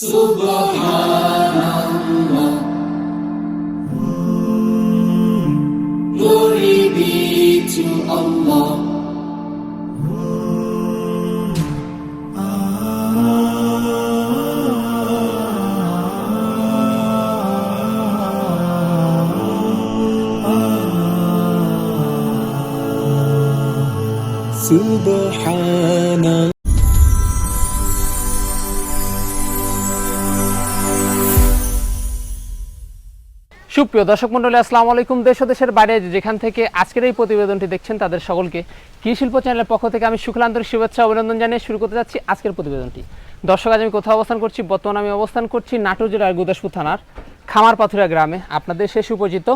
Subhanallah, glory be to Allah. Subhanallah. সুপ্রিয় দর্শক মণ্ডলী, আসসালামু আলাইকুম। দেশ ও দেশের বাইরে যেখান থেকে আজকের এই প্রতিবেদনটি দেখছেন তাদের সকলকে কৃষি শিল্প চ্যানেলের পক্ষ থেকে আমি শুক্লা আন্তরিক শুভেচ্ছা অভিনন্দন জানিয়ে শুরু করতে যাচ্ছি আজকের প্রতিবেদনটি। দর্শক, আজ আমি কোথাও অবস্থান করছি? বর্তমানে আমি অবস্থান করছি নাটোর জেলার গুরদাসপুর থানার খামারপাথুরিয়া গ্রামে, আপনাদের সে সুপরিচিত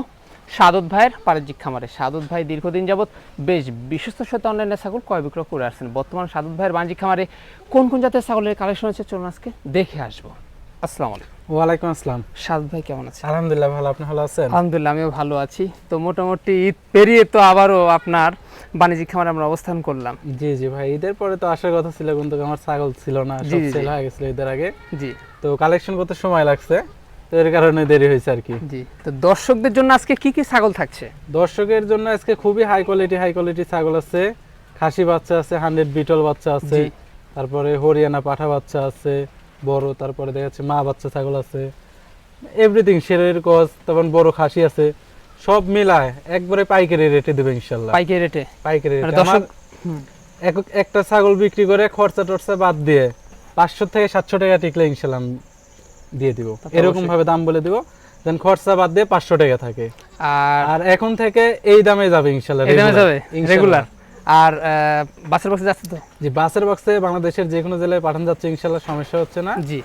সাদত ভাইয়ের বাণিজ্যিক খামারে। সাদত ভাই দীর্ঘদিন যাবৎ বেশ বিশ্বস্তের সাথে অনলাইনে ছাগল ক্রয় বিক্রয় করে আসছেন। বর্তমান সাদত ভাইয়ের বাণিজ্যিক খামারে কোন কোন জাতের ছাগলের কালেকশন হচ্ছে চলুন আজকে দেখে আসবো। আসসালামু আলাইকুম। ওয়ালাইকুম আসসালাম। সাদত ভাই কেমন আছেন? আলহামদুলিল্লাহ ভালো, আপনি ভালো আছেন? আলহামদুলিল্লাহ আমিও ভালো আছি। তো মোটামুটি ঈদ পেরিয়ে তো আবারও আপনার বাণিজ্যিক খামারে আমরা অবস্থান করলাম। জি জি ভাই, ঈদের পরে তো আসার কথা ছিল, কিন্তু আমার ছাগল ছিল না, সব সেল হয়ে গেছিল ঈদের আগে। জি, তো কালেকশন করতে সময় লাগছে, তো এর কারণে দেরি হয়েছে আর কি। জি। তো দর্শকদের জন্য আজকে কি কি ছাগল থাকছে? দর্শকের জন্য আজকে খুবই হাই কোয়ালিটি ছাগল আছে। খাসি বাচ্চা আছে, 100 বিটল বাচ্চা আছে, তারপরে হরিয়ানা পাঠা বাচ্চা আছে বড়, তারপরে দেখা যাচ্ছে মা বাচ্চা ছাগল আছে, এভরিথিং শেরের কস, তারপর বড় খাসি আছে, সব মিলায় একবারে পাইকারি রেটে দেবে ইনশাআল্লাহ। পাইকারি রেটে? পাইকারি রেটে। দর্শক একটা ছাগল বিক্রি করে খরচা টরচা বাদ দিয়ে 500 থেকে 700 টাকা টিকলে ইনশাআল্লাহ দিয়ে দিব, এরকম ভাবে দাম বলে দিব, দেন খরচা বাদ দিয়ে 500 টাকা থাকে। আর এখন থেকে এই দামে যাবে ইনশাআল্লাহ, এই দামে যাবে রেগুলার। আর বাসের বক্সে যাচ্ছে তো? জি, বাসের বক্সে বাংলাদেশের যে কোনো জেলায় পাঠানো যাচ্ছে ইনশাআল্লাহ, সমস্যা হচ্ছে না। জি।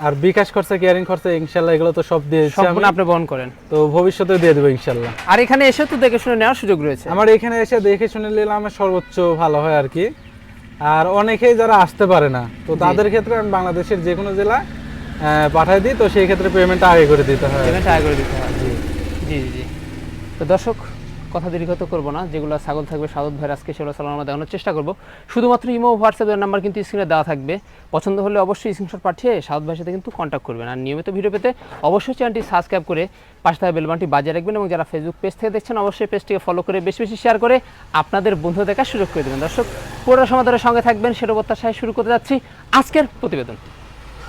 আর বিকাশ খরচা, কেয়ারিং খরচা ইনশাআল্লাহ এগুলো তো সব দিয়ে সম্পূর্ণ আপনি বহন করেন, তো ভবিষ্যতে দিয়ে দেব ইনশাআল্লাহ। আর এখানে এসে তো দেখে শুনে নেওয়ার সুযোগ রয়েছে? আমার এখানে এসে দেখে শুনে নিলে আমার সর্বোচ্চ ভালো হয় আর কি। আর অনেকেই যারা আসতে পারে না, তো তাদের ক্ষেত্রে আমি বাংলাদেশের যে কোনো জেলায় পাঠাই দিই, তো সেই ক্ষেত্রে পেমেন্ট আগে করে দিতে হয়। পেমেন্ট আগে করে দিতে হয়। জি জি জি। তো দর্শক, কথা দীর্ঘত করবো না, যেগুলো ছাগল থাকবে সাদত ভাইয়ের আজকে সেগুলো আমরা দেখানোর চেষ্টা করবো। শুধুমাত্র ইমো হোয়াটসঅ্যাপের নাম্বার কিন্তু স্ক্রিনে দেওয়া থাকবে, পছন্দ হলে অবশ্যই স্ক্রিনশট পাঠিয়ে সাদত ভাইয়ের সাথে কিন্তু কন্ট্যাক্ট করবেন। আর নিয়মিত ভিডিও পেতে অবশ্যই চ্যানেলটি সাবস্ক্রাইব করে পাশে থাকা বেল বাটনটি বাজিয়ে রাখবেন, এবং যারা ফেসবুক পেজ থেকে দেখছেন অবশ্যই পেজটিকে ফলো করে বেশি বেশি শেয়ার করে আপনাদের বন্ধু দেখার সুযোগ করে দেবেন। দর্শক, পুরো সময় ধরে সঙ্গে থাকবেন, সেটা প্রত্যাশায় শুরু করতে যাচ্ছি আজকের প্রতিবেদন।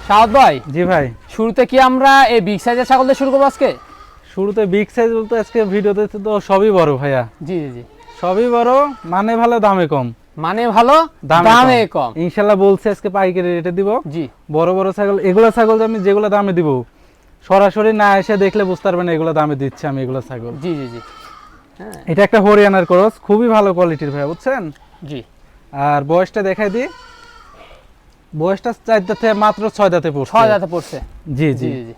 সাদত ভাই। জি ভাই। শুরুতে কি আমরা এই বিগ সাইজের ছাগল দিয়ে শুরু করবো আজকে? শুরুতে বিগ সাইজ বলতে আজকে ভিডিওতে তো সবই বড় ভাইয়া। জি জি জি, সবই বড়, মানে ভালো দামে কম। মানে ভালো দামে কম ইনশাআল্লাহ বলছে আজকে পাইকারি রেটে দিব। জি। বড় বড় ছাগল, এগুলা ছাগল আমি যেগুলো দামে দিব, সরাসরি না এসে দেখলে বুঝতে পারবেন এগুলো দামে দিচ্ছি আমি এগুলো ছাগল। জি জি জি। হ্যাঁ, এটা একটা হরিয়ানার ক্রস, খুবই ভালো কোয়ালিটির ভাই, বুঝছেন? জি। আর বয়সটা দেখাই দিই, বয়সটা 4 দাঁতে মাত্র 6 দাঁতে পড়ছে। 6 দাঁতে পড়ছে। জি জি জি।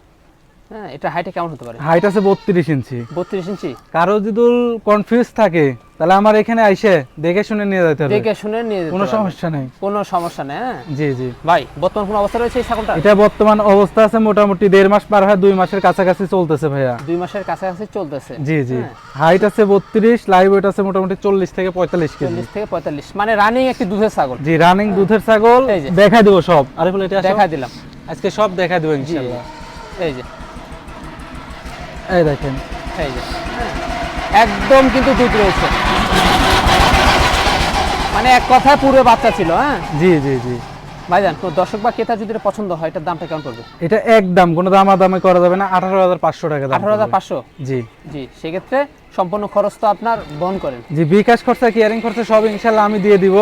হ্যাঁ, এটা হাইটে কেমন হতে পারে? হাইট আছে 32 ইঞ্চি। 32 ইঞ্চি। কারো যদি কনফিউজ থাকে তাহলে আমার এখানে আইসে দেখে শুনে নিয়ে যেতে হবে। দেখে শুনে নিয়ে যেতে কোনো সমস্যা নেই। কোনো সমস্যা নেই। হ্যাঁ জি জি। ভাই, বর্তমান কোন অবস্থা রয়েছে এই ছাগলটা? এটা বর্তমান অবস্থা আছে মোটামুটি 1.5 মাস পার হয়, 2 মাসের কাছাকাছি চলতেছে ভাইয়া। 2 মাসের কাছাকাছি চলতেছে। জি জি। হাইট আছে 32, লাইভ ওয়েট আছে মোটামুটি 40 থেকে 45 কেজি। 40 থেকে 45, মানে রানিং একটি দুধের ছাগল। জি, রানিং দুধের ছাগল। দেখাই দেব সব। আরে বলে এটা দেখাই দিলাম, আজকে সব দেখাই দেব ইনশাআল্লাহ। এই যে, এই দেখেন, এই যে একদম কিন্তু দুধ রয়েছে, মানে এক কথায় পুরো বাচ্চা ছিল। হ্যাঁ জি জি জি। ভাইজান, কোন দর্শক বা ক্রেতা যদি এটা পছন্দ হয়, এটার দামটা কেমন পড়বে? এটা একদম কোনো দামাদামি করা যাবে না, 18,500 টাকা দাম। 18,500? জি জি। সেক্ষেত্রে সম্পূর্ণ খরচ তো আপনার বহন করেন? জি, বিকাশ খরচা, কেয়ারিং খরচা সব ইনশাআল্লাহ আমি দিয়ে দিব।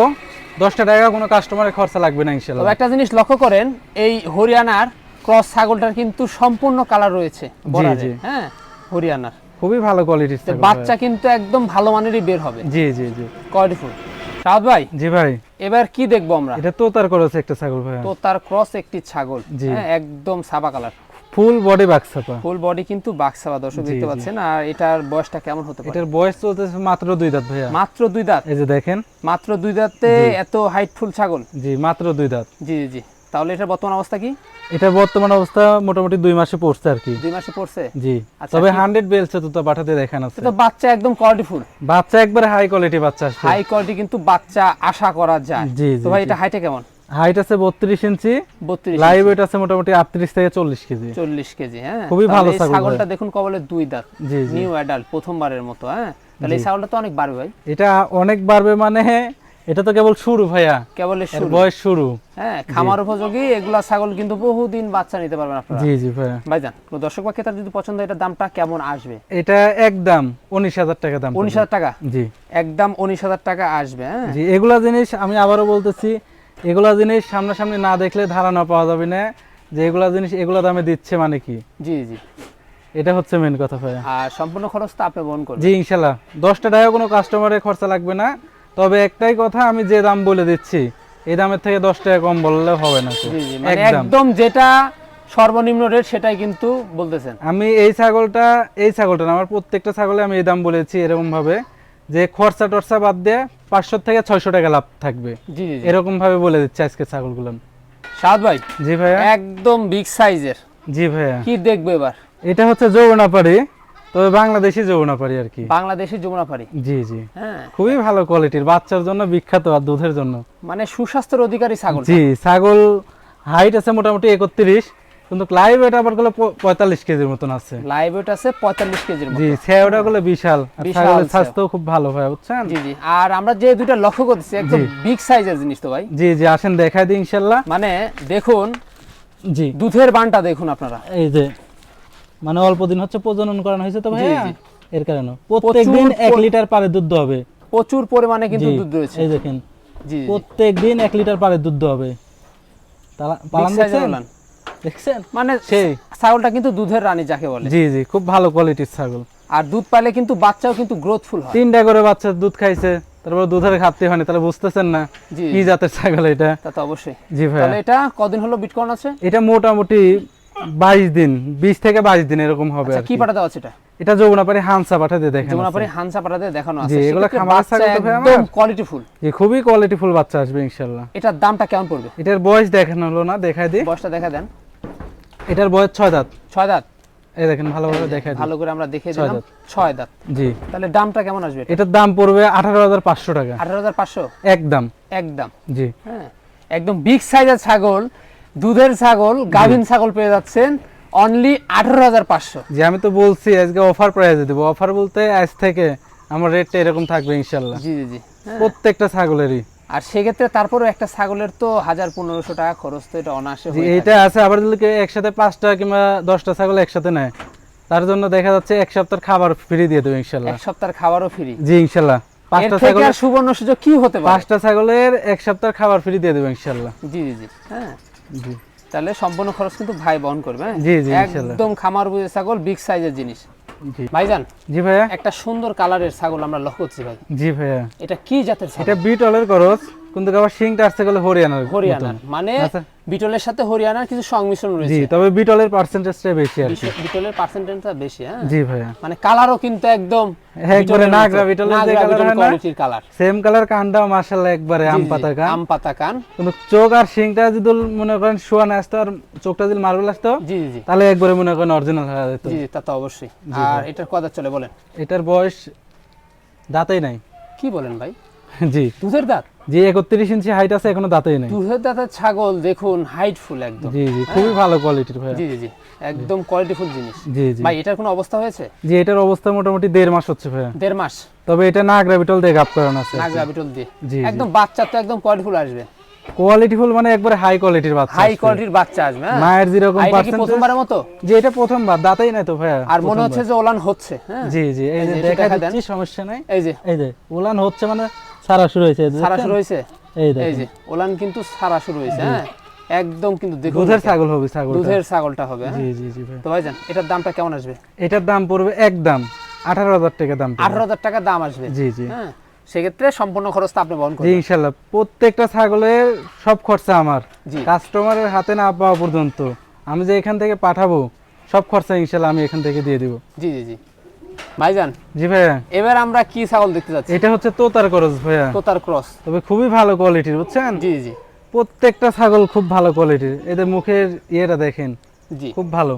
10 টাকা কোনো কাস্টমারের খরচা লাগবে না ইনশাআল্লাহ। তবে একটা জিনিস লক্ষ্য করেন, এই হরিয়ানার ক্রস ছাগলটার কিন্তু সম্পূর্ণ কালার রয়েছে বর্ডারে। হ্যাঁ, হরিয়ানার খুবই ভালো কোয়ালিটির ছাগল, বাচ্চা কিন্তু একদম ভালো মানেরই বের হবে। জি জি জি। কোয়ালিটিফুল। সাদ ভাই। জি ভাই। এবার কি দেখবো আমরা? এটা তোতার করেছে একটা ছাগল ভাই। তোতার ক্রস একটি ছাগল। হ্যাঁ, একদম সাদা কালার, ফুল বডি বাক্সাপা। ফুল বডি কিন্তু বাক্সাপা, দর্শক দেখতে পাচ্ছেন। আর এটার বয়সটা কেমন হতে পারে? এটার বয়স চলতেছে মাত্র 2 দাঁত ভাইয়া। মাত্র 2 দাঁত? এই যে দেখেন, মাত্র 2 দাঁতে এত হাইটফুল ছাগল? জি, মাত্র 2 দাঁত। জি জি। তাহলে এটার বর্তমান অবস্থা কি? এটা বর্তমান অবস্থা মোটামুটি 2 মাসে পড়ছে আর কি। 2 মাসে পড়ছে? জি। তবে 100 বেলছে তো পাঠাতে দেখান আছে। তো বাচ্চা একদম কোয়ালিটিফুল, বাচ্চা একবারে হাই কোয়ালিটি বাচ্চা আছে। হাই কোয়ালিটি কিন্তু বাচ্চা আশা করা যায়। জি তো জি। ভাই, এটা হাইটে কেমন? হাইট আছে 32 ইঞ্চি, 32 লাইভ ওয়েট আছে মোটামুটি 38 থেকে 40 কেজি। 40 কেজি, হ্যাঁ খুবই ভালো তাহলে এই ছাগল ছাগলটা ভাই। দেখুন কবলে 2 দাঁত, জি জি নিউ অ্যাডাল্ট প্রথমবারের মতো, হ্যাঁ তাহলে এই জি। ছাগলটা তো অনেক বাড়বে ভাই। এটা অনেক বাড়বে মানে এটা তো কেবল শুরু ভাইয়া, কেবল এর শুরু, বয়স শুরু। হ্যাঁ খামার উপযোগী এগুলা ছাগল কিন্তু বহুদিন বাচ্চা নিতে পারবেন আপনারা। জি জি ভাইয়া। ভাইজান কোনো দর্শক বা ক্রেতার যদি পছন্দ হয়, এটার দামটা কেমন আসবে? এটা একদম 19,000 টাকা দাম। 19,000 টাকা, জি একদম 19,000 টাকা আসবে, হ্যাঁ জি। এগুলা জিনিস আমি আবারও বলতেছি, এগুলা জিনিস সামনাসামনি না দেখলে ধারণা পাওয়া যাবে না যে এগুলা জিনিস এগুলা দামে দিচ্ছে মানে কি। জি জি। এটা হচ্ছে মেন কথা ভাইয়া। আর সম্পূর্ণ খরচটা আপনি বহন করবেন? জি ইনশাল্লাহ, 10 টাকাও কোনো কাস্টমারের খরচা লাগবে না। তবে একটাই কথা, আমি যে দাম বলে দিচ্ছি এই দামের থেকে 10 টাকা কম বললে হবে না তো। জি জি, মানে একদম যেটা সর্বনিম্ন রেট সেটাই কিন্তু বলতেছেন। আমি এই ছাগলটা না, আমার প্রত্যেকটা ছাগলে আমি এই দাম বলেছি এরকম ভাবে যে খরচা টরচা বাদ দিয়ে 500 থেকে 600 টাকা লাভ থাকবে, জি জি। এরকম ভাবে বলে দিচ্ছি আজকে ছাগলগুলো। সাদ ভাই জি ভাইয়া। একদম বিগ সাইজের, জি ভাইয়া। কি দেখবে এবার? এটা হচ্ছে যৌবনাপাড়ি, তবে বাংলাদেশি যৌবনাপাড়ি আর কি। বাংলাদেশি যমুনাপাড়ি, জি জি। হ্যাঁ খুবই ভালো কোয়ালিটির, বাচ্চার জন্য বিখ্যাত আর দুধের জন্য। মানে সুস্বাস্থ্যের অধিকারী ছাগল। জি, ছাগল হাইট আছে মোটামুটি 31, কিন্তু লাইভ এটা আবার গুলো 45 কেজির মতন আছে। লাইভ ওয়েট আছে 45 কেজির মতো। জি, সেওটা গুলো বিশাল, আর বিশাল ছাগলের সেও। স্বাস্থ্য খুব ভালো হয় বুঝছেন। জি জি। আর আমরা যে দুইটা লক্ষ্য করতেছি একদম জি। বিগ সাইজের জিনিস তো ভাই। জি জি, আসেন দেখাই দিই ইনশাআল্লাহ। মানে দেখুন জি, দুধের বানটা দেখুন আপনারা। এই যে মানে অল্প দিন হচ্ছে প্রজনন করানো হয়েছে তো ভাইয়া, জি। এর কারণে প্রত্যেকদিন 1 লিটার পারে দুধ হবে। প্রচুর পরিমাণে কিন্তু জি, দুধ রয়েছে। এই দেখেন জি জি। প্রত্যেকদিন 1 লিটার পারে দুধ হবে। পালান Big size এর দেখছেন? ওলান। দেখছেন? মানে সেই। ছাগলটা কিন্তু দুধের রানী যাকে বলে। জি জি, খুব ভালো কোয়ালিটির ছাগল। আর দুধ পাইলে কিন্তু বাচ্চাও কিন্তু গ্রোথফুল হয়। 3টা করে বাচ্চা দুধ খাইছে, তারপর দুধের ঘাটতি হয়নি, তাহলে বুঝতেছেন না জি কি জাতের ছাগল এটা। তা তো অবশ্যই। জি ভাই। তাহলে এটা কদিন হলো বিটকয়েন আছে? এটা মোটামুটি 22 দিন, 20 থেকে 22 দিন এরকম হবে আচ্ছা আর কি কি। পাঠা দেওয়া আছে এটা? এটা যমুনাপাড়ি হানসা পাঠা দিয়ে দেখেন। যমুনাপাড়ি হানসা পাঠাতে দেখানো আছে। জি, এগুলা সেক্ষেত্রে খামারের বাচ্চা ছাগল তো ভাই একদম আমার। কোয়ালিটিফুল। জি, খুবই কোয়ালিটিফুল বাচ্চা আসবে ইনশাআল্লাহ। এটার দামটা কেমন পড়বে? এটার বয়স দেখানো হলো না, দেখাই দিই। বয়সটা দেখা দেন। এটার বয়স 6 দাঁত। 6 দাঁত। এই দেখেন ভালোভাবে দেখাই দিই। ভালো করে আমরা দেখে 6 দিলাম। দাঁত। 6 দাঁত। জি, তাহলে দামটা কেমন আসবে এটা? এটার দাম পড়বে 18,500 টাকা 18,500 একদম। একদম। জি হ্যাঁ একদম বিগ সাইজের ছাগল, দুধের ছাগল, গাভীন ছাগল পেয়ে যাচ্ছেন অনলি 18,500। জি, আমি তো বলছি আজকে অফার প্রাইসে দেব। অফার বলতে আজ থেকে আমার রেটটা এরকম থাকবে ইনশাআল্লাহ, জি জি জি। হ্যাঁ। প্রত্যেকটা ছাগলেরই। আর সেক্ষেত্রে তারপরেও একটা ছাগলের তো 1,000-1,500 টাকা খরচ তো এটা অনায়াসে জি, হয়ে এইটা থাকে। আছে। আবার যদি কেউ একসাথে 5টা কিংবা 10টা ছাগল একসাথে নেয়, তার জন্য দেখা যাচ্ছে 1 সপ্তাহের খাবার ফ্রি দিয়ে দেবো ইনশাআল্লাহ। এক সপ্তাহের খাবারও ফ্রি। জি ইনশাআল্লাহ। এর 5টা থেকে ছাগলের আর সুবর্ণ সুযোগ কি হতে পারে? 5টা ছাগলের 1 সপ্তাহের খাবার ফ্রি দিয়ে দেবো ইনশাআল্লাহ। জি জি জি। হ্যাঁ জি তাহলে সম্পূর্ণ খরচ কিন্তু ভাই বহন করবে। হ্যাঁ? জি জি ইনশাআল্লাহ। একদম খামার বুঝে ছাগল, বিগ সাইজের জিনিস। জি ভাইজান জি ভাইয়া। একটা সুন্দর কালারের ছাগল আমরা লক্ষ্য করছি ভাই। জি ভাইয়া। এটা কি জাতের ছাগল? এটা বিটলের করস, কিন্তু আবার শিংটা আসছে গেলে হরিয়ানার হরিয়ানার, মতন। মানে আচ্ছা। বিটলের সাথে হরিয়ানার কিছু সংমিশ্রণ জি, রয়েছে। তবে বিটলের পার্সেন্টেজটা বেশি আর কি। বিটলের পার্সেন্টেজটা বেশি। হ্যাঁ জি ভাইয়া। মানে কালারও কিন্তু একদম একবারে নাগরা বিটলের যে কালার হয় না, কোয়ালিটির কালার। Same colour. কানটাও মাশাআল্লাহ একবারে আম পাতা কান। আম পাতা কান। কিন্তু চোখ আর শিংটা যদি মনে করেন শোয়ানো আসতো আর চোখটা যদি মার্বেল আসতো, জি জি জি। তাহলে একবারে মনে করেন অরিজিনাল হয়ে যেত। জি তা তো অবশ্যই। আর এটার কথা চলে বলেন। এটার বয়স দাঁতেই নাই। কি বলেন ভাই? জি দুধের দাঁত? জি, 31 ইঞ্চি হাইট আছে, এখনো দাঁতেই নাই। দুধের দাঁতের ছাগল দেখুন, হাইটফুল একদম। জি জি, খুবই ভালো কোয়ালিটির ভাইয়া। জি জি জি, একদম কোয়ালিটিফুল জিনিস। জি জি। ভাই এটার কোনো অবস্থা হয়েছে? জি, এটার অবস্থা মোটামুটি 1.5 মাস হচ্ছে ভাইয়া। 1.5 মাস। তবে এটা নাগরা বিটল দিয়ে গাপ করানো আছে। নাগরা বিটল দিয়ে জি, জি। একদম বাচ্চা তো একদম কোয়ালিটিফুল আসবে। কোয়ালিটিফুল মানে একবারে হাই কোয়ালিটির বাচ্চা হাই আসবে। কোয়ালিটির বাচ্চা আসবে। হ্যাঁ মায়ের যেরকম আর এটা কি পার্সেন্টেজ। প্রথমবারের মতো? জি, এটা প্রথমবার, দাঁতেই নাই তো ভাইয়া। আর মনে হচ্ছে যে ওলান হচ্ছে। হ্যাঁ জি জি, এই এই যে যে এটা দেখা দেখা দেন। দিচ্ছি, সমস্যা নাই। এই যে এই যে উলান হচ্ছে মানে সারা শুরু হয়েছে, এই যে সারা দেখছেন? শুরু হয়েছে। এই এই দেখেন যে ওলান কিন্তু সারা শুরু হয়েছে। হ্যাঁ একদম কিন্তু দেখুন দুধের ছাগল হবে ছাগলটা। দুধের ছাগলটা হবে। হ্যাঁ? জি জি জি ভাই। তো ভাইজান এটার দামটা কেমন আসবে? এটার দাম পড়বে একদম 18,000 টাকা দাম পড়বে। 18,000 টাকা দাম আসবে। জি জি হ্যাঁ সেক্ষেত্রে সম্পূর্ণ খরচটা আপনি বহন জি করবেন। ইনশাআল্লাহ। প্রত্যেকটা ছাগলের সব খরচা আমার, জি। কাস্টমারের হাতে না পাওয়া পর্যন্ত আমি যে এখান থেকে পাঠাবো সব খরচা ইনশাআল্লাহ আমি এখান থেকে দিয়ে দিব। জি জি জি। ভাইজান জি ভাইয়া। এবার আমরা কি ছাগল দেখতে যাচ্ছি? এটা হচ্ছে তোতার করস ভাইয়া, তোতার ক্রস। তবে খুবই ভালো কোয়ালিটির বুঝছেন। জি জি প্রত্যেকটা ছাগল খুব ভালো কোয়ালিটির। এদের মুখের ইয়েটা দেখেন, জি। খুব ভালো।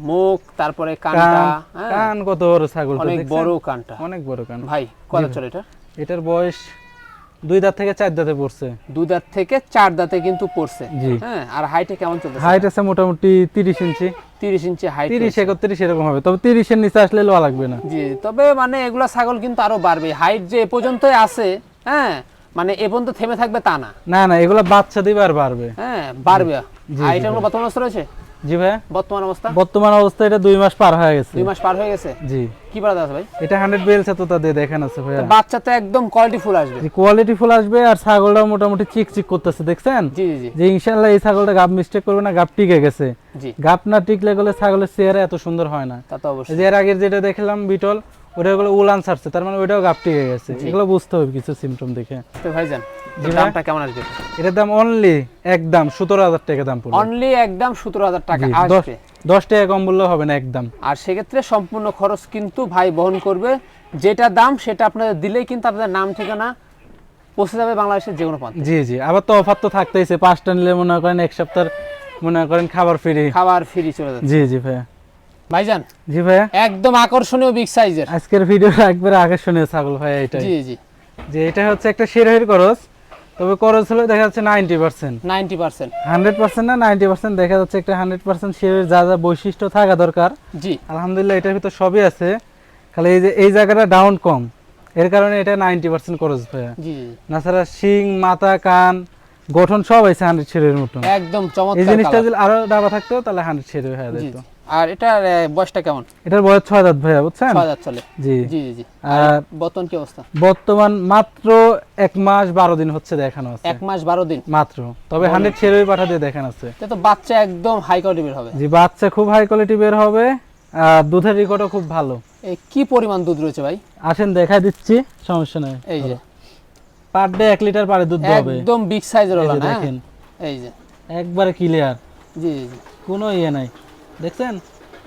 মুখ, তারপরে কানটা। কান, হ্যাঁ কান কত বড় ছাগল, অনেক বড় কানটা। অনেক বড় কান। ভাই কত জি চলে এটা? এটার বয়স 2 দাঁত থেকে 4 দাঁতে পড়ছে। 2 দাঁত থেকে 4 দাঁতে কিন্তু পড়ছে। জি। হ্যাঁ, আর হাইটে কেমন চলতেছে? হাইট আছে মোটামুটি 30 ইঞ্চি। 30 ইঞ্চি হাইট। 30 31 এরকম হবে, তবে 30 এর নিচে আসলে লোয়া লাগবে না। জি, তবে মানে এগুলা ছাগল কিন্তু আরো বাড়বে। হাইট যে এ পর্যন্তই আছে, হ্যাঁ, মানে এ পর্যন্ত থেমে থাকবে তা না। না না, এগুলা বাচ্চা দিবে আর বাড়বে। হ্যাঁ, বাড়বে। জি, হাইট জি, এগুলো বর্তমান অবস্থা রয়েছে? জি ভাই, বর্তমান অবস্থা? বর্তমান অবস্থা এটা 2 মাস পার হয়ে গেছে। 2 মাস পার হয়ে গেছে। জি। কি বাড়া আছে ভাই? এটা 100 বেল ছাতুটা দিয়ে দেখেন আছে ভাই। তো বাচ্চা তো একদম কোয়ালিটি ফুল আসবে। জি, কোয়ালিটি ফুল আসবে, আর ছাগলটা মোটামুটি চিকচিক করতেছে, দেখছেন? জি জি জি। যে ইনশাআল্লাহ এই ছাগলটা গাব মিস্টেক করবে না, গাব টিকে গেছে। জি। গাব না টিকলে গেলে ছাগলের চেহারা এত সুন্দর হয় না। তা তো এই অবশ্যই। যে এর আগের যেটা দেখলাম বিটল, ওটা গুলো উলান ছাড়ছে, তার মানে ওইটাও গাব টিকে গেছে। এগুলো বুঝতে হবে কিছু সিম্পটম দেখে। তো ভাইজান, জি ভাই। দামটা কেমন আসবে? এটার দাম অনলি একদম 17,000 টাকা দাম পড়বে। অনলি একদম 17,000 টাকা জি, আসবে। 10 টাকা কম বললেও হবে না একদম। আর সেক্ষেত্রে সম্পূর্ণ খরচ কিন্তু ভাই বহন করবে। যেটা দাম সেটা আপনাদের দিলেই কিন্তু আপনাদের নাম ঠিকানা পৌঁছে যাবে বাংলাদেশের যে কোনো প্রান্তে। জি জি, আবার তো অফার তো থাকতেইছে, 5টা নিলে মনে করেন এক সপ্তাহ মনে করেন খাবার ফ্রি। খাবার ফ্রি চলে যাচ্ছে। জি জি ভাইয়া। ভাইজান, জি ভাইয়া, একদম আকর্ষণীয় বিগ সাইজের। আজকের ভিডিও একবারে আকর্ষণীয় ছাগল ভাইয়া এটাই। জি জি। যে এটা হচ্ছে একটা শিরোহির করস, তবে করস হলো দেখা যাচ্ছে 90%। 90%। 100% না, 90% দেখা যাচ্ছে একটা 100% শিরোহির যা যা বৈশিষ্ট্য থাকা দরকার জি। আলহামদুলিল্লাহ এটার ভিতর সবই আছে। খালি এই যে এই জায়গাটা ডাউন কম, এর কারণে এটা 90% করস ভাইয়া। জি জি। তাছাড়া শিং, মাথা, কান, গঠন সব আছে 100 শিরোহির মতো। একদম এই চমৎকার জিনিসটা কালার। যদি আরো ডাবা থাকতো তাহলে 100 শিরোহির হয়ে জি যেত। জি। আর এটার বয়সটা কেমন? এটার বয়স 6 দাঁত ভাইয়া, বুঝছেন? 6 দাঁত চলে। জি। জি জি জি। আর আর বর্তমান কি অবস্থা? বর্তমান মাত্র 1 মাস 12 দিন হচ্ছে দেখানো আছে। 1 মাস 12 দিন মাত্র, তবে 100 শিরোহির পাঠা দিয়ে দেখানো আছে। এটা তো বাচ্চা একদম হাই কোয়ালিটি বের হবে। জি, বাচ্চা খুব হাই কোয়ালিটি বের হবে, আর দুধের রেকর্ডও খুব ভালো। এই কি পরিমাণ দুধ রয়েছে ভাই? আসেন দেখাই দিচ্ছি, সমস্যা নাই। এই যে পার ডে 1 লিটার পারে দুধ হবে। একদম বিগ সাইজের এই ওলা যে না? দেখেন, এই যে একবারে ক্লিয়ার, জি জি জি। কোনো ইয়ে নাই, দেখছেন?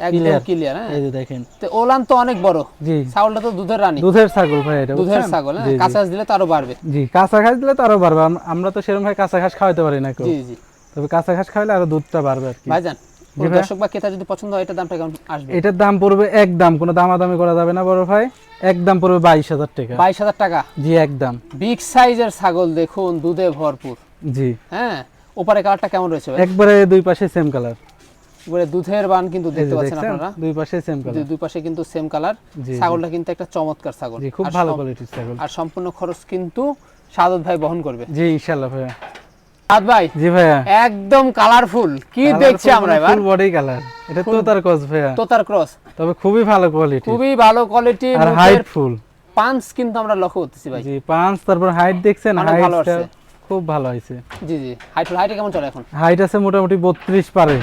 একদম Clear। ক্লিয়ার। হ্যাঁ, এই যে দেখেন। তো ওলান তো অনেক বড়। জি, ছাগলটা তো দুধের রানী। দুধের ছাগল ভাই এটা, দুধের বুঝছেন? ছাগল, হ্যাঁ, জি, জি। কাঁচা দিলে তো আরো বাড়বে। জি, কাঁচা ঘাস দিলে তো আরো বাড়বে। আমরা তো সেরকম ভাই কাঁচা ঘাস খাওয়াতে পারি না কেউ, জি জি। তবে কাঁচা ঘাস খাওয়ালে আরো দুধটা বাড়বে আর কি। ভাইজান, জি কোনো ভাই। দর্শক বা ক্রেতা যদি পছন্দ হয় এটার দামটা কেমন আসবে? এটার দাম পড়বে একদম, কোনো দামাদামি করা যাবে না বড় ভাই, একদম পড়বে 22,000 টাকা। 22,000 টাকা। জি একদম। বিগ সাইজের ছাগল দেখুন, দুধে ভরপুর। জি, হ্যাঁ, উপরে কালারটা কেমন রয়েছে ভাই? একবারে দুই পাশে সেম কালার। উপরে দুধের বান কিন্তু এই দেখতে যে পাচ্ছেন দেখছেন, আপনারা। দুই পাশে সেম কালার। দুই পাশে কিন্তু সেম কালার। জি, জি। ছাগলটা কিন্তু একটা চমৎকার ছাগল। জি, খুব আর ভালো কোয়ালিটির ছাগল। আর সম্পূর্ণ খরচ কিন্তু সাদত ভাই বহন করবে। জি ইনশাআল্লাহ ভাইয়া। সাদ ভাই, জি ভাইয়া, একদম কালারফুল। কি দেখছি আমরা এবার? Full body colour. এটা তোতার ক্রস ভাইয়া, তোতার ক্রস। তবে খুবই ভালো কোয়ালিটি খুবই ভালো কোয়ালিটি। আর হাইট ফুল। পাঁচ কিন্তু আমরা লক্ষ্য করতেছি ভাই। জি, পাঁচ, তারপর হাইট দেখছেন, অনেক ভালো হাইটটা আসছে। খুব ভালো হয়েছে। জি জি। হাইটে কেমন চলে এখন? হাইট আছে মোটামুটি 32 পারে,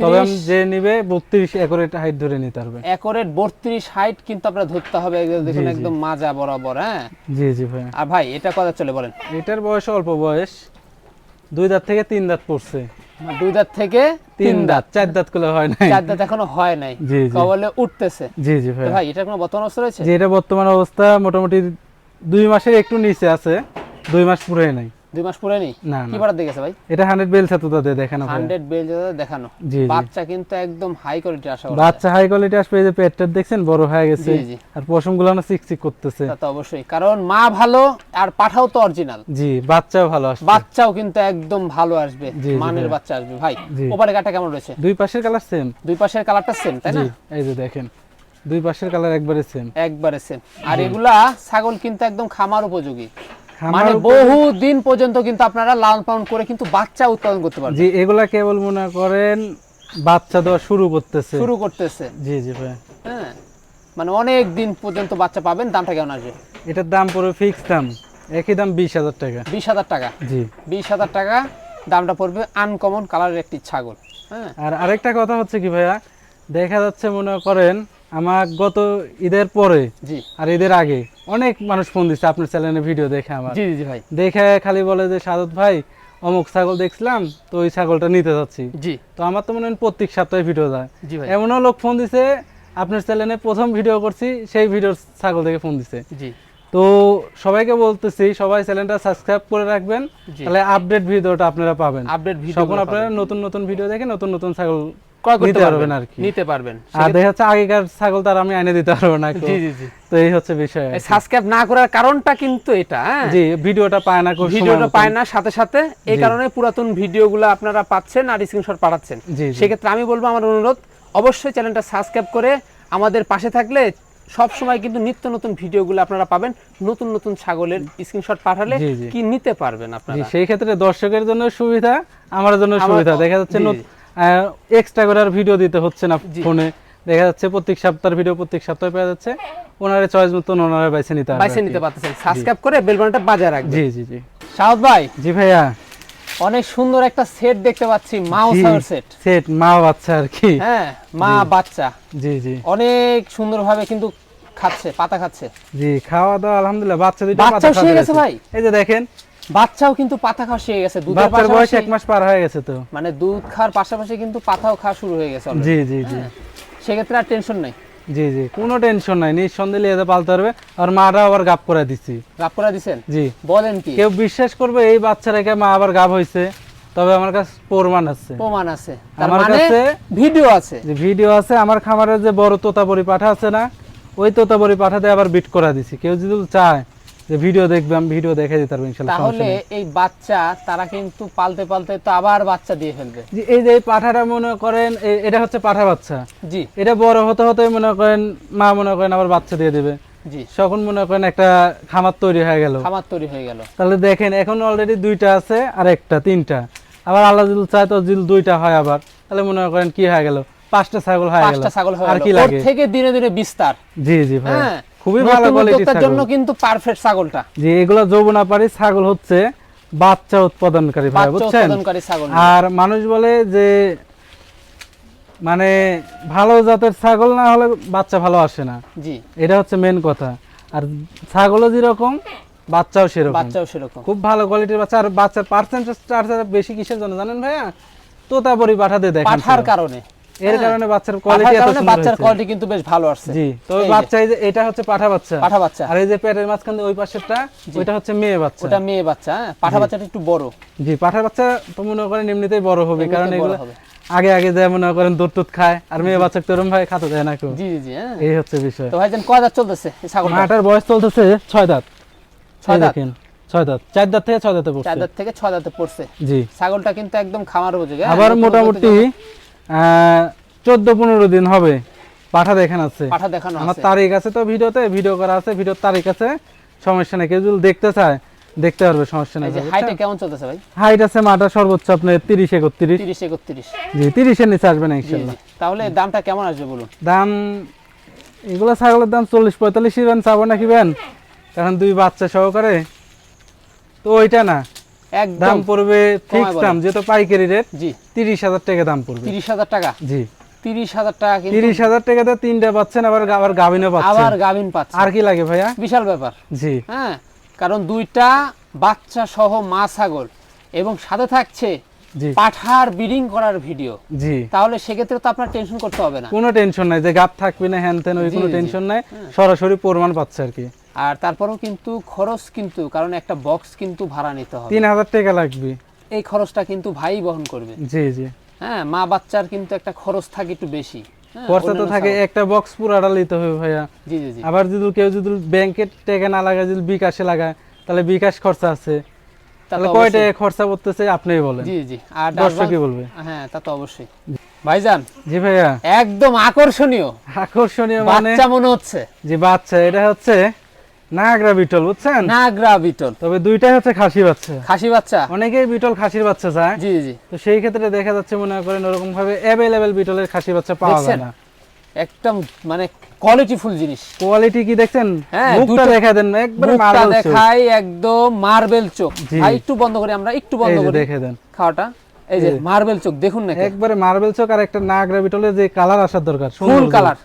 তবে 32 যে নিবে 32 একরেট হাইট ধরে নিতে পারবে। একরেট 32 হাইট কিন্তু আপনারা ধরতে হবে। দেখুন জি, জি। একদম মাজা বরাবর। হ্যাঁ, জি জি ভাইয়া। আর ভাই এটা কথা চলে বলেন। এটার বয়স অল্প বয়স, 2 দাঁত থেকে 3 দাঁত পড়ছে। 2 দাঁত থেকে 3 দাঁত, 4 দাঁত গুলো হয় নাই। 4 দাঁত এখনো হয় নাই, জি জি। কবলে উঠতেছে। জি জি তো ভাইয়া। ভাই এটার কোনো বর্তমান অবস্থা রয়েছে? যে এটা বর্তমান অবস্থা মোটামুটি 2 মাসের একটু নিচে আছে, 2 মাস পুরোই নাই। 2 মাস পুরে নি? না কি না, বাড়া দেখেছে ভাই? এটা 100 বেল ছাতুটা দিয়ে দেখানো ভাইয়া। 100 বেল দেখানো। জি জি। বাচ্চা কিন্তু একদম হাই কোয়ালিটি আশা করা বাচ্চা হাই কোয়ালিটি আসবে। এই যে পেটটা দেখছেন বড় হয়ে গেছে, জি, জি। আর পশম গুলো না চিকচিক করতেছে। তা তো অবশ্যই, কারণ মা ভালো আর পাঠাও তো অরিজিনাল। জি, বাচ্চাও ভালো আসবে। বাচ্চাও কিন্তু একদম ভালো আসবে, জি, জি মানের ভাই। বাচ্চা আসবে ভাই। জি। ওপারে গাটা কেমন রয়েছে? দুই পাশের কালার সেম। দুই পাশের কালারটা সেম, তাই না? জি, এই যে দেখেন, দুই পাশের কালার একবারে সেম। একবারে সেম। আর এগুলা ছাগল কিন্তু একদম খামার উপযোগী। খামার মানে উপযোগী। বহু দিন পর্যন্ত কিন্তু আপনারা লালন পালন করে কিন্তু বাচ্চা উৎপাদন করতে পারবেন। জি, এগুলা কেবল মনে করেন বাচ্চা দেওয়া শুরু করতেছে। শুরু করতেছে। জি জি ভাই। হ্যাঁ, মানে অনেক দিন পর্যন্ত বাচ্চা পাবেন। দামটা কেমন আসবে? এটার দাম পড়বে ফিক্স দাম, একই দাম 20,000 টাকা। 20,000 টাকা। জি। 20,000 টাকা দামটা পড়বে। আনকমন কালারের একটি ছাগল। হ্যাঁ, আর আরেকটা কথা হচ্ছে কি ভাইয়া, দেখা যাচ্ছে মনে করেন আমার গত ঈদের পরে জি আর ঈদের আগে অনেক মানুষ ফোন দিচ্ছে আপনার চ্যানেলে ভিডিও দেখে, আমার জি জি ভাই। দেখে খালি বলে যে সাদত ভাই অমুক ছাগল দেখছিলাম, তো ওই ছাগলটা নিতে যাচ্ছি। জি তো আমার তো মনে হয় প্রত্যেক সপ্তাহে ভিডিও যায়। জি ভাই। এমনও লোক ফোন দিছে আপনার চ্যানেলে প্রথম ভিডিও করছি সেই ভিডিওর ছাগল দেখে ফোন দিছে। জি তো সবাইকে বলতেছি সবাই চ্যানেলটা সাবস্ক্রাইব করে রাখবেন, জি। তাহলে আপডেট ভিডিওটা আপনারা পাবেন। আপডেট ভিডিও তখন আপনারা নতুন নতুন ভিডিও দেখে নতুন নতুন ছাগল ক্রয় করতে নিতে পারবেন পারবেন আর কি। নিতে পারবেন। আর দেখা যাচ্ছে আগেকার ছাগল তার আমি এনে দিতে পারবো না জি জি জি। তো এই হচ্ছে বিষয় আর কি। সাবস্ক্রাইব না করার কারণটা কিন্তু এটা, হ্যাঁ জি ভিডিওটা পায় না খুব সময় ভিডিওটা মতো। পায় না সাথে সাথে, এই জি। কারণে পুরাতন ভিডিওগুলো আপনারা পাচ্ছেন আর স্ক্রিনশট পাঠাচ্ছেন। জি, জি। সেক্ষেত্রে আমি বলবো, আমার অনুরোধ, অবশ্যই চ্যানেলটা সাবস্ক্রাইব করে আমাদের পাশে থাকলে সব সময় কিন্তু নিত্য নতুন ভিডিওগুলো আপনারা পাবেন। নতুন নতুন ছাগলের স্ক্রিনশট পাঠালে জি, জি। কি নিতে পারবেন জি আপনারা। সেই ক্ষেত্রে দর্শকের জন্য সুবিধা, আমার জন্য আমার- সুবিধা। দেখা যাচ্ছে জি, জি। এক্সট্রা করে আর ভিডিও দিতে হচ্ছে না জি। ফোনে। দেখা যাচ্ছে প্রত্যেক সপ্তাহের ভিডিও প্রত্যেক সপ্তাহে পেয়ে যাচ্ছে, ওনারে চয়েস মতন ওনারা বাইছে নিতে পারবে বাইসে আর কি। নিতে পারতেছেন। সাবস্ক্রাইব করে বেল বাটনটা বাজায় রাখবেন। জি জি জি শাহাদ ভাই, জি ভাইয়া। অনেক সুন্দর একটা সেট দেখতে পাচ্ছি, মাও ছাগল সেট। সেট মা বাচ্চা আর কি। হ্যাঁ, মা বাচ্চা জি জি অনেক সুন্দরভাবে কিন্তু খাচ্ছে, পাতা খাচ্ছে। জি খাওয়া দাওয়া আলহামদুলিল্লাহ, বাচ্চা দুইটা বাচ্চাও পাতা খাওয়া শিখে গেছে পেরেছে। ভাই? এই যে দেখেন বাচ্চাও কিন্তু পাতা খাওয়া শিখে গেছে, দুধের বাচ্চার বয়স পাশাপাশি 1 মাস পার হয়ে গেছে তো। মানে দুধ খাওয়ার পাশাপাশি কিন্তু পাতাও খাওয়া শুরু হয়ে গেছে already। জি জি জি হ্যাঁ, সেক্ষেত্রে আর টেনশন নাই, জি জি কোনো টেনশন নাই, নিঃসন্দেহে লিয়ে পালতে পারবে। আর মাটা আবার গাব করে দিছি। রাপ করে দিছেন? জি বলেন কি? কেউ বিশ্বাস করবে এই বাচ্চা রেখে মা আবার গাব হইছে? তবে আমার কাছে প্রমাণ আছে, প্রমাণ আছে, তার আমার মানে কাছে ভিডিও আছে। যে ভিডিও আছে। আমার খামারের যে বড় তোতাপুরি পাঠা আছে না, ওই তোতাপুরি পাঠাতে আবার বিট করা দিছি। কেউ যদি চায় যে ভিডিও দেখবে, আমি ভিডিও দেখে দিতে পারবো ইনশাআল্লাহ। তাহলে এই বাচ্চা তারা কিন্তু পালতে পালতে তো আবার বাচ্চা দিয়ে ফেলবে। যে এই যে এই পাঠাটা মনে করেন এটা হচ্ছে পাঠা বাচ্চা, জি এটা বড় হতে হতে মনে করেন মা মনে করেন আবার বাচ্চা দিয়ে দেবে, জি, তখন মনে করেন একটা খামার তৈরি হয়ে গেল। খামার তৈরি হয়ে গেল। তাহলে দেখেন এখন অলরেডি 2টা আছে আর একটা 3টা, আবার আল্লাহ যদি চায় তো যদি 2টা হয় আবার, তাহলে মনে করেন কি হয়ে গেল, 5টা ছাগল হয়ে গেল। 5টা ছাগল হয়ে আর গেল, কি ওর লাগে? থেকে দিনে দিনে বিস্তার। জি জি ভাই, হ্যাঁ, খুবই নতুন ভালো কোয়ালিটির উদ্যোক্তার ছাগল। জন্য কিন্তু পারফেক্ট ছাগলটা। জি এগুলো যৌবনাপাড়ি ছাগল হচ্ছে বাচ্চা উৎপাদনকারী ভাই, বাচ্চা বুঝছেন? উৎপাদনকারী ছাগল। আর মানুষ বলে যে মানে ভালো জাতের ছাগল না হলে বাচ্চা ভালো আসে না, জি, এটা হচ্ছে মেন কথা। আর ছাগলও যেরকম বাচ্চাও সেরকম, বাচ্চাও সেরকম। খুব ভালো কোয়ালিটির বাচ্চা। আর বাচ্চার পার্সেন্টেজ বেশি কিসের জন্য জানেন ভাইয়া? তোতাপুরি পাঠাতে দেখেন, পাঠার কারণে, এর কারণে বাচ্চার কোয়ালিটি পাঠার এত কারণে সুন্দর বাচ্চার হয়েছে। কোয়ালিটি কিন্তু বেশ ভালো আসছে। জি তো এই যে, বাচ্চা এই যে এটা হচ্ছে পাঠা বাচ্চা, পাঠা বাচ্চা, আর এই যে পেটের মাঝখান দিয়ে ওই পাশেরটা ওইটা হচ্ছে মেয়ে বাচ্চা। ওটা মেয়ে বাচ্চা। হ্যাঁ, পাঠা বাচ্চাটা একটু বড়, জি পাঠার বাচ্চা তো মনে করেন এমনিতেই বড় হবে, কারণ এমনিতেই বড় এগুলো হবে। আগে আগে যায় মনে করেন দুধ টুধ খায়, আর মেয়ে বাচ্চা তোরম ভাই খাতে দেয় না কেউ। জি জি জি। হ্যাঁ, এই হচ্ছে বিষয়। তো ভাইজান কয় দাঁত চলতেছে এই ছাগলটা? মাটার বয়স চলতেছে 6 দাঁত। 6 দাঁত? দেখেন 6 দাঁত, 4 দাঁত থেকে 6 দাঁতে 4 পড়ছে। দাঁত থেকে 6 দাঁতে পড়ছে। জি ছাগলটা কিন্তু একদম খামার উপযোগী। আবার মোটামুটি 14-15 দিন হবে পাঠা দেখেন আছে। পাঠা দেখানো আমার আছে। তারিখ আছে তো ভিডিওতে, ভিডিও করা আছে, ভিডিওর তারিখ আছে, সমস্যা নেই। কেউ যদি দেখতে চায় দেখতে পারবে, সমস্যা নেই। এই যে হাইটে কেমন চলতেছে ভাই? হাইট আছে মাটা সর্বোচ্চ আপনার 30-31। 30-31। জি 30-এর নিচে আসবে না জি ইনশাআল্লাহ। জি। তাহলে দামটা কেমন আসবে বলুন? দাম এগুলো ছাগলের দাম 40-45 ইবেন, চাবো না কিবেন, কারণ 2 বাচ্চা সহকারে তো ওইটা না। একদম দাম পড়বে ফিক্স বলেন। দাম, যেহেতু পাইকারি রেট জি 30,000 টাকা দাম পড়বে। 30,000 টাকা। জি 30,000 টাকা কিন্তু 30,000 টাকাতে 3টা পাচ্ছেন, আবার আবার গাভিনও পাচ্ছেন। আবার গাভিন পাচ্ছে। আর কি লাগে ভাইয়া? বিশাল ব্যাপার। জি হ্যাঁ, কারণ 2টা বাচ্চা সহ মা ছাগল এবং সাথে থাকছে জি পাঠার ব্রিডিং করার ভিডিও, জি তাহলে সেক্ষেত্রে তো আপনার টেনশন করতে হবে না। কোনো টেনশন নাই যে গাপ থাকবে না হ্যান তেন, ওই জি, কোনো জি। টেনশন নাই, সরাসরি প্রমাণ পাচ্ছে আর কি। আর তারপরেও কিন্তু খরচ কিন্তু, কারণ একটা বক্স কিন্তু ভাড়া নিতে হবে, 3,000 টাকা লাগবে। এই খরচটা কিন্তু ভাই বহন করবে। জি জি হ্যাঁ, মা বাচ্চার কিন্তু একটা খরচ থাকে একটু বেশি। হ্যাঁ, খরচা তো অন্যান্য থাকে, ছাগল- একটা বক্স পুরাটা নিতে হবে ভাইয়া। জি জি জি। আবার যদি কেউ যদি ব্যাংকের টাকা না লাগায়, যদি বিকাশে লাগায়, তাহলে বিকাশ খরচা আছে, তা তো তাহলে কয় অবশ্যই। টাকা খরচা করতেছে আপনিই বলেন, জি জি। আর দর্শক কি বলবে? হ্যাঁ, তা তো অবশ্যই। ভাইজান জি ভাইয়া একদম আকর্ষণীয় আকর্ষণীয় মানে বাচ্চা মনে হচ্ছে, যে বাচ্চা, এটা হচ্ছে নাগরা বিটল, বুঝছেন? নাগরা বিটল, তবে দুইটাই হচ্ছে খাসি বাচ্চা। খাসি বাচ্চা। অনেকেই বিটল খাসির বাচ্চা চায়, জি জি। তো সেই ক্ষেত্রে দেখা যাচ্ছে মনে করেন ওরকম ভাবে অ্যাভেলেবেল বিটলের খাসি বাচ্চা পাওয়া যায় দেখছেন? না। একদম মানে কোয়ালিটিফুল জিনিস। কোয়ালিটি কি দেখছেন? হ্যাঁ, মুখটা দুটো- দেখা দেন, একবারে মুখটা মার্বেল চোখ। দেখাই একদম মার্বেল চোখ। জি। ভাই একটু বন্ধ করি, আমরা একটু বন্ধ এই যে করি দেখে দেন, খাওয়াটা। এই যে এই যে। মার্বেল চোখ দেখুন না, একবারে মার্বেল চোখ। আর একটা নাগরা বিটলের যে কালার আসার দরকার, ফুল সৌন্দর্য। কালার,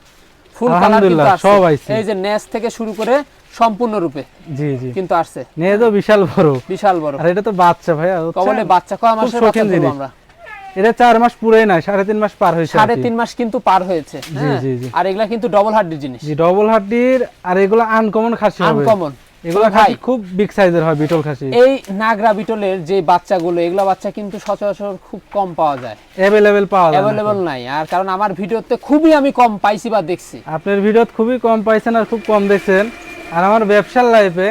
ফুল কালার কিন্তু আলহামদুলিল্লাহ, আসছে। সব আইছে। এই যে নেস থেকে শুরু করে সম্পূর্ণ রূপে জি জি কিন্তু আসছে, নেজো বিশাল বড়। বিশাল বড়। আর এটা তো বাচ্চা ভাইয়া, বুঝছেন? কবলে বাচ্চা, কয় মাসের খুব বাচ্চা শৌখিন ধরবো জিনিস। আমরা? এটা 4 মাস পুরোই নাই, 3.5 মাস পার হয়েছে আর কি। 3.5 মাস কিন্তু পার হয়েছে। জি, হ্যাঁ, জি, জি। আর এগুলা কিন্তু ডবল হাড্ডির জিনিস, জি ডবল হাড্ডির, আর এগুলো আনকমন খাসি হবে। আনকমন। এগুলো ভাই, খাসি খুব বিগ সাইজের হয় বিটল খাসি। এই নাগরা বিটলের যে বাচ্চাগুলো, এগুলা বাচ্চা কিন্তু সচরাচর খুব কম পাওয়া যায়, অ্যাভেলেবেল পাওয়া যায় না। অ্যাভেলেবল নাই। আর কারণ আমার ভিডিওতে খুবই আমি কম পাইছি বা দেখছি। আপনার ভিডিওতে খুবই কম পাইছেন আর খুব কম দেখছেন। আর আমার ব্যবসার লাইফে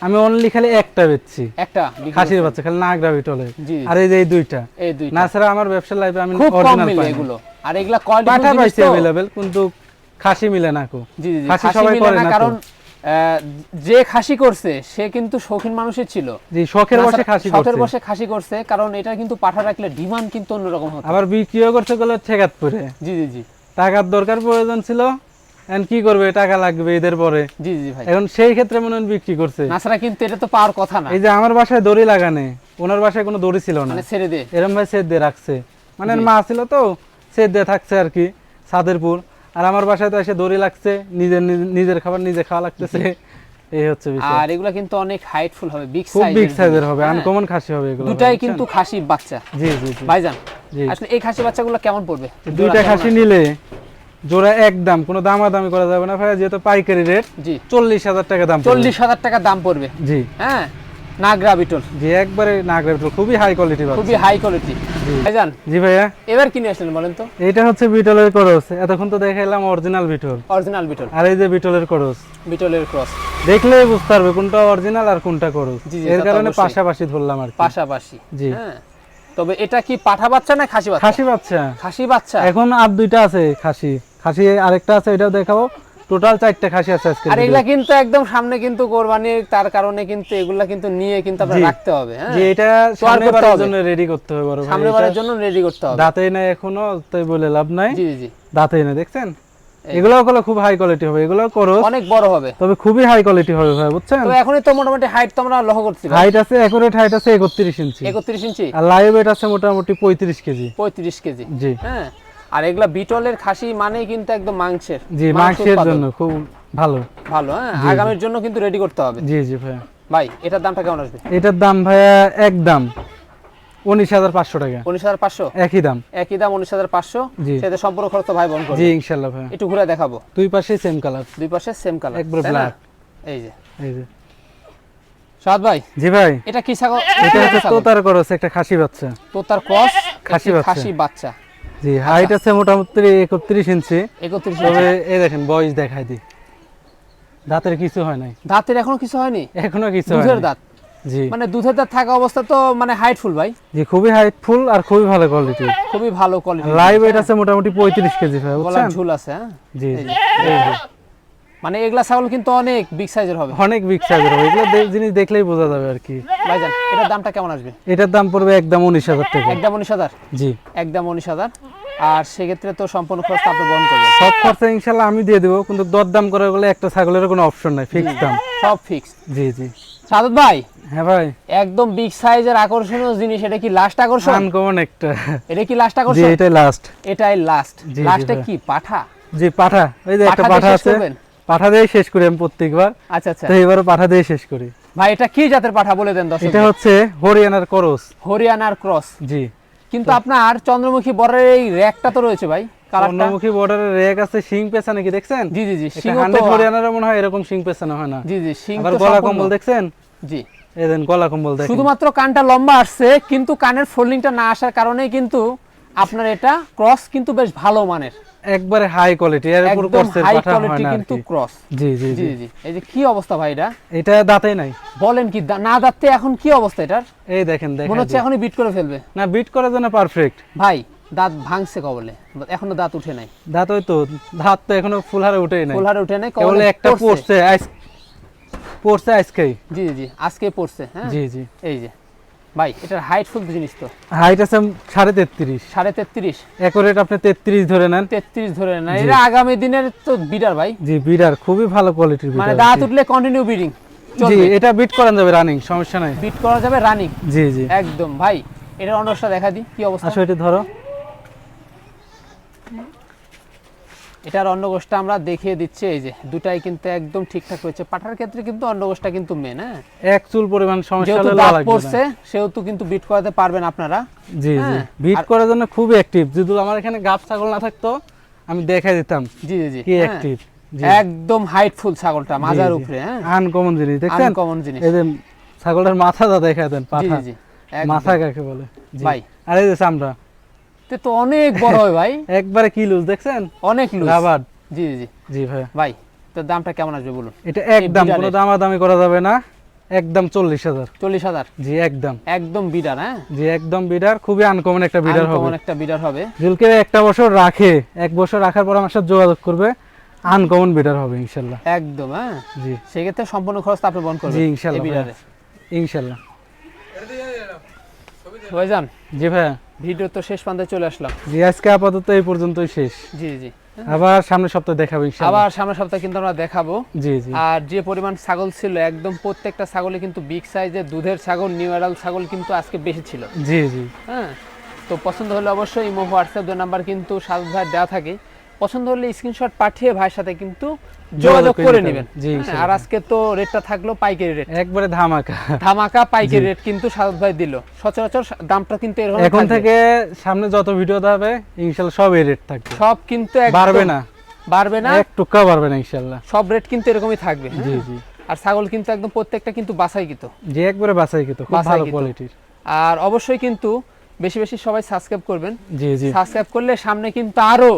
আমি অনলি খালি একটা বেচছি, একটা বিক্রি খাসির করছেন। বাচ্চা খালি নাগরা বিটলে। জি, আর এই যে এই দুইটা, এই দুইটা না ছাড়া আমার ব্যবসার লাইফে আমি খুব কম অরিজিনাল মিলে পাই এগুলো। আর এগুলা কোয়ালিটি পাঠা পাইছি অ্যাভেলেবল, কিন্তু খাসি মিলে না কো। জি জি, খাসি খাসি সবাই মিলে করে না, না তো। কারণ যে খাসি করছে সে কিন্তু শৌখিন মানুষের ছিল, জি শখের বসে খাসি শখের করছে। বসে খাসি করছে, কারণ এটা কিন্তু পাঠা রাখলে ডিমান্ড কিন্তু অন্যরকম হতো। আবার বিক্রিও করতে গেলে ঠেকাত পরে, জি জি জি টাকার দরকার প্রয়োজন ছিল, এখন কি করবে, টাকা লাগবে ঈদের পরে, জি জি ভাই। এখন সেই ক্ষেত্রে মনে হয় বিক্রি করছে। নাছাড়া কিন্তু এটা তো পাওয়ার কথা না, এই যে আমার বাসায় দড়ি লাগানে, ওনার বাসায় কোনো দড়ি ছিল না, মানে ছেড়ে দে। এরম ভাই সেদ দিয়ে রাখছে, মানে জি। মা ছিল তো সেদ দিয়ে থাকছে আর কি সাদেরপুর। আর আমার বাসায় তো এসে দড়ি লাগছে, নিজের খাবার নিজে খাওয়া লাগতেছে, এই হচ্ছে বিষয়। আর এগুলা কিন্তু অনেক হাইটফুল হবে, বিগ খুব সাইজ, বিগ সাইজের হবে, আনকমন খাসি হবে এগুলো। দুটাই বুঝছেন? কিন্তু খাসি বাচ্চা। জি জি জি ভাইজান জি। আসলে এই খাসি বাচ্চাগুলো কেমন পড়বে? এই দুইটা জোড়া খাসি কেমন নিলে জোড়া একদম কোনো দামাদামি করা যাবে না ভাই, যেহেতু পাইকারি রেট আছে? জি, 40,000 টাকা দাম পড়বে। 40,000 টাকা দাম পড়বে। জি হ্যাঁ, নাগরা বিটল, জি একবারে নাগরা বিটল, খুবই হাই কোয়ালিটি পাচ্ছেন। খুবই হাই কোয়ালিটি। জি। ভাইজান জি ভাইয়া, এবার কিনে আসলেন বলেন তো? এটা হচ্ছে বিটলের করস, এতক্ষণ তো দেখাইলাম অরিজিনাল বিটল, অরিজিনাল বিটল, আর এই যে বিটলের করস, বিটলের ক্রস দেখলেই বুঝতে পারবে কোনটা অরিজিনাল আর কোনটা করস। জি, জি, এর তা তো কারণে অবশ্যই। পাশাপাশি ধরলাম আর কি। পাশাপাশি। জি। হ্যাঁ, তবে এটা কি পাঠা বাচ্চা না খাসি বাচ্চা? খাসি বাচ্চা খাসি বাচ্চা। এখন আর দুইটা আছে খাসি, খাসি আরেকটা আছে, এটাও দেখাবো। টোটাল 4টা খাসি আছে আজকে। আর এগুলা কিন্তু একদম সামনে কিন্তু কোরবানির, তার কারণে কিন্তু এগুলা কিন্তু নিয়ে কিন্তু আপনার জি। রাখতে হবে। হ্যাঁ, যে এটা তো আর করতে সামনেবারের হবে। জন্য রেডি করতে হবে বড় ভাই। সামনে বারের জন্য রেডি করতে হবে। দাঁতেই নাই এখনো, তাই বলে লাভ নাই। জি জি, দাঁতেই না, দেখছেন এগুলোও গুলো খুব হাই কোয়ালিটি হবে, এগুলোও করো অনেক বড় হবে। তবে খুবই হাই কোয়ালিটি হবে ভাই, বুঝছেন। তো এখনই তো মোটামুটি হাইট তো আমরা লক্ষ্য করছি ভাই। হাইট আছে, একুরেট হাইট আছে 31 ইঞ্চি, 31 ইঞ্চি, আর লাইভ ওয়েট আছে মোটামুটি 35 কেজি। 35 কেজি। জি হ্যাঁ, আর এগুলা বিটলের খাসি মানেই কিন্তু একদম মাংসের, জি, মাংস মাংসের উৎপাদন। জন্য খুব ভালো। ভালো। হ্যাঁ, আগামীর জন্য কিন্তু রেডি করতে হবে। জি জি ভাই। ভাই এটার দামটা কেমন আসবে? এটার দাম ভাইয়া একদম 19,500 টাকা, 19,500 একই দাম। একই দাম 19,500। জি। সেটা সম্পূর্ণ খরচ তো ভাই বহন করবে। জি ইনশাআল্লাহ ভাই। একটু ঘুরে দেখাবো। দুই পাশে সেম কালার, দুই পাশে সেম কালার, একবার ব্ল্যাক। এই যে এই যে সাদ ভাই, জি ভাই, এটা কি ছাগল? এটা হচ্ছে তোতার করস, একটা খাসি বাচ্চা। তোতার ক্রস, খাসি বাচ্চা। খাসি বাচ্চা। জি হাইট আছে মোটামুটি 31 ইঞ্চি। 31 তবে ইঞ্চি। এই দেখেন বয়স দেখাই দি, দাঁতের কিছু হয় নাই, দাঁতের এখনো কিছু হয়নি, এখনো কিছু দুধের হয়নি। দাঁত। জি মানে দুধের দাঁত থাকা অবস্থা তো মানে হাইটফুল ভাই, জি খুবই হাইটফুল আর খুবই ভালো কোয়ালিটি। খুবই ভালো কোয়ালিটি। লাইভ ওয়েট আছে মোটামুটি 35 কেজি ভাই, গলার বুঝছেন। ঝুল আছে। হ্যাঁ, জি এই জি, যে। এই যে। মানে এগুলা ছাগল কিন্তু অনেক বিগ সাইজের হবে অনেক বিগ সাইজের হবে, এগুলো জিনিস দেখলেই বোঝা যাবে আর কি। ভাইজান। এটার দামটা কেমন আসবে? এটার দাম পড়বে একদম 19,000 টাকা। একদম 19,000। জি, একদম 19,000। আর সেক্ষেত্রে তো সম্পূর্ণ খরচ আপনি বহন করবেন। সব খরচা ইনশাআল্লাহ আমি দিয়ে দেবো, কিন্তু দরদাম করা গেলে একটা ছাগলের কোনো অপশন নাই, ফিক্স দাম। সব ফিক্স। জি জি। সাদত ভাই, হ্যাঁ ভাই, একদম বিগ সাইজের আকর্ষণীয় জিনিস, এটা কি লাস্ট আকর্ষণ? আনকমন একটা। এটা কি লাস্ট জি আকর্ষণ? এটাই লাস্ট। এটাই লাস্ট। জি, জি লাস্টে ভাই। কি পাঠা? জি পাঠা, ওই যে একটা পাঠা দিয়ে পাঠা শেষ আছে, করবেন? পাঠা দিয়ে শেষ করি আমি প্রত্যেকবার, আচ্ছা আচ্ছা। তো এবারও পাঠা দিয়ে শেষ করি। ভাই এটা কি জাতের পাঠা বলে দেন দর্শক। এটা হচ্ছে হরিয়ানার করস। হরিয়ানার ক্রস। জি, কিন্তু আপনার চন্দ্রমুখী বরের এই র্যাকটা তো রয়েছে ভাই, কালারটা। চন্দ্রমুখী বর্ডারের রেক আছে, শিং পেছানো কি দেখছেন? জি জি জি, এটা সিংহ 100 তো। হরিয়ানার মনে হয় এরকম শিং পেছানো হয় না। জি জি, সিং আবার তো গলা সম্পূর্ণ। কম্বল দেখছেন? জি, এই দেন গলা কম্বল দেখেন। শুধুমাত্র কানটা লম্বা আসছে, কিন্তু কানের ফোল্ডিংটা না আসার কারণেই কিন্তু আপনার এটা ক্রস কিন্তু বেশ ভালো মানের, একবারে হাই কোয়ালিটি, এর উপর একদম কোর্সের হাই পাঠা হয় কোয়ালিটি না আর কিন্তু কি। ক্রস। জি জি জি জি। জি, এই যে কি অবস্থা ভাই এটা, এটা দাঁতেই নাই, বলেন কি না দাঁততে এখন কি অবস্থা এটার? এই দেখেন দেখেন। মনে হচ্ছে এখনই বিট করে ফেলবে না, বিট করার জন্য পারফেক্ট। ভাই। দাঁত ভাঙছে কবলে, এখনো দাঁত উঠে নাই, দাঁত ওই তো, দাঁত তো এখনো ফুল হারে উঠেই নাই, ফুলহারে উঠে নাই, কেবল কবলে একটা পড়ছে। পড়ছে আজকেই। জি জি জি, আজকে পড়ছে। হ্যাঁ, জি জি। এই যে ভাই, এটার হাইট ফুল জিনিস তো হাইট আছে 33.5, 33.5, একরেট আপনি 33 ধরে নেন। 33 ধরে না, এটা আগামী দিনের তো বিডার ভাই, জি বিডার খুবই ভালো কোয়ালিটির মানে বিডার। দাঁত উঠলে কন্টিনিউ বিডিং জি চলবে, এটা বিট করান যাবে রানিং, সমস্যা নাই। বিট করা যাবে রানিং জি জি। একদম। ভাই এটার অন্ডকোষটা দেখা দিই কি অবস্থা। আসো এটা ধরো। এটার অন্ডকোষটা আমরা দেখিয়ে দিচ্ছি, এই যে দুটাই কিন্তু একদম ঠিকঠাক রয়েছে। পাঠার ক্ষেত্রে কিন্তু অন্ডকোষটা কিন্তু মেন। হ্যাঁ, এক চুল পরিমাণ সমস্যা যেহেতু হলে দাঁত লাগবে পড়ছে না। সেহেতু কিন্তু বিট করাতে পারবেন আপনারা। জি জি, হ্যাঁ, বিট আর- করার জন্য খুবই অ্যাক্টিভ। যদি আমার এখানে গাব ছাগল না থাকতো আমি দেখাই দিতাম জি জি জি, কি হ্যাঁ। অ্যাক্টিভ। জি। একদম হাইটফুল ছাগলটা মাজার উপরে, হ্যাঁ আনকমন জিনিস দেখছেন, আনকমন জিনিস। এই যে ছাগলের মাথাটা দেখা দেন, জি পাঠা জি জি একদম। মাথা কাকে বলে জি। ভাই আর এই যে চামড়া তে তো অনেক বড় হয় ভাই, একবারে কি লুজ দেখছেন, অনেক লুজ। রাবার। জি জি জি ভাই, ভাই তো দামটা কেমন আসবে বলুন? এটা একদম বিড়ালের। কোনো দামাদামি করা যাবে না, একদম 40,000। 40,000 জি একদম, একদম বিডার, হ্যাঁ জি একদম বিডার, খুবই আনকমন একটা বিডার হবে। আনকমন একটা বিডার হবে। যদি কেউ একটা বছর রাখে, এক বছর রাখার পর আমার সাথে যোগাযোগ করবে, আনকমন বিডার হবে ইনশাল্লাহ। একদম, হ্যাঁ জি সেক্ষেত্রে সম্পূর্ণ খরচ আপনি বহন করবেন জি এই ইনশাল্লাহ বিডারে। ইনশাল্লাহ। ভাইজান জি ভাইয়া, ভিডিও তো শেষ প্রান্তে চলে আসলাম। জি আজকে আপাতত এই পর্যন্তই শেষ, জি জি আবার সামনের সপ্তাহে দেখাবো ইনশাল্লাহ। আবার সামনের সপ্তাহে কিন্তু আমরা দেখাবো। জি জি আর যে পরিমাণ ছাগল ছিল একদম প্রত্যেকটা ছাগলে কিন্তু বিগ সাইজের দুধের ছাগল, নিউ অ্যাডাল্ট ছাগল কিন্তু আজকে বেশি ছিল। জি জি হ্যাঁ তো পছন্দ হলে অবশ্যই ইমো হোয়াটসঅ্যাপ যে নাম্বার কিন্তু সাত ভাই দেওয়া থাকে, পছন্দ হলে স্ক্রিনশট পাঠিয়ে ভাইয়ের সাথে কিন্তু যোগাযোগ করে নেবেন। জি হ্যাঁ, ইনশাল্লাহ। আর আজকে তো রেটটা থাকলো পাইকারি রেট, একবারে ধামাকা। ধামাকা পাইকারি রেট কিন্তু সাত ভাই দিল। সচরাচর দামটা কিন্তু এরকম এখন থাকবে। থেকে সামনে যত ভিডিও দেবে ইনশাল্লাহ সব এই রেট থাকবে, সব কিন্তু একদম বাড়বে না, বাড়বে না, এক টুকা বাড়বে না ইনশাল্লাহ। সব রেট কিন্তু এরকমই থাকবে। হ্যাঁ? জি জি আর ছাগল কিন্তু একদম প্রত্যেকটা কিন্তু বাছাইকৃত। যে একবারে বাছাই কিন্তু খুব ভালো বাছাইকৃত। কোয়ালিটির। আর অবশ্যই কিন্তু বেশি বেশি সবাই সাবস্ক্রাইব করবেন। জি জি সাবস্ক্রাইব করলে সামনে কিন্তু আরো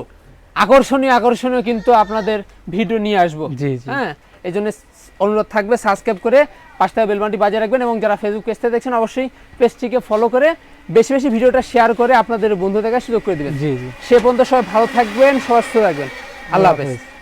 আকর্ষণীয় আকর্ষণীয় কিন্তু আপনাদের ভিডিও নিয়ে আসবো। জি জি হ্যাঁ এই জন্য অনুরোধ থাকবে সাবস্ক্রাইব করে পাশে থাকা বেলবানটি বাজিয়ে রাখবেন, এবং যারা ফেসবুক পেজ থেকে দেখছেন অবশ্যই পেজটিকে ফলো করে বেশি বেশি ভিডিওটা শেয়ার করে আপনাদের বন্ধু দেখার সুযোগ করে দিবেন। জি জি সে পর্যন্ত সবাই ভালো থাকবেন, সুস্থ থাকবেন। আল্লাহ হাফেজ।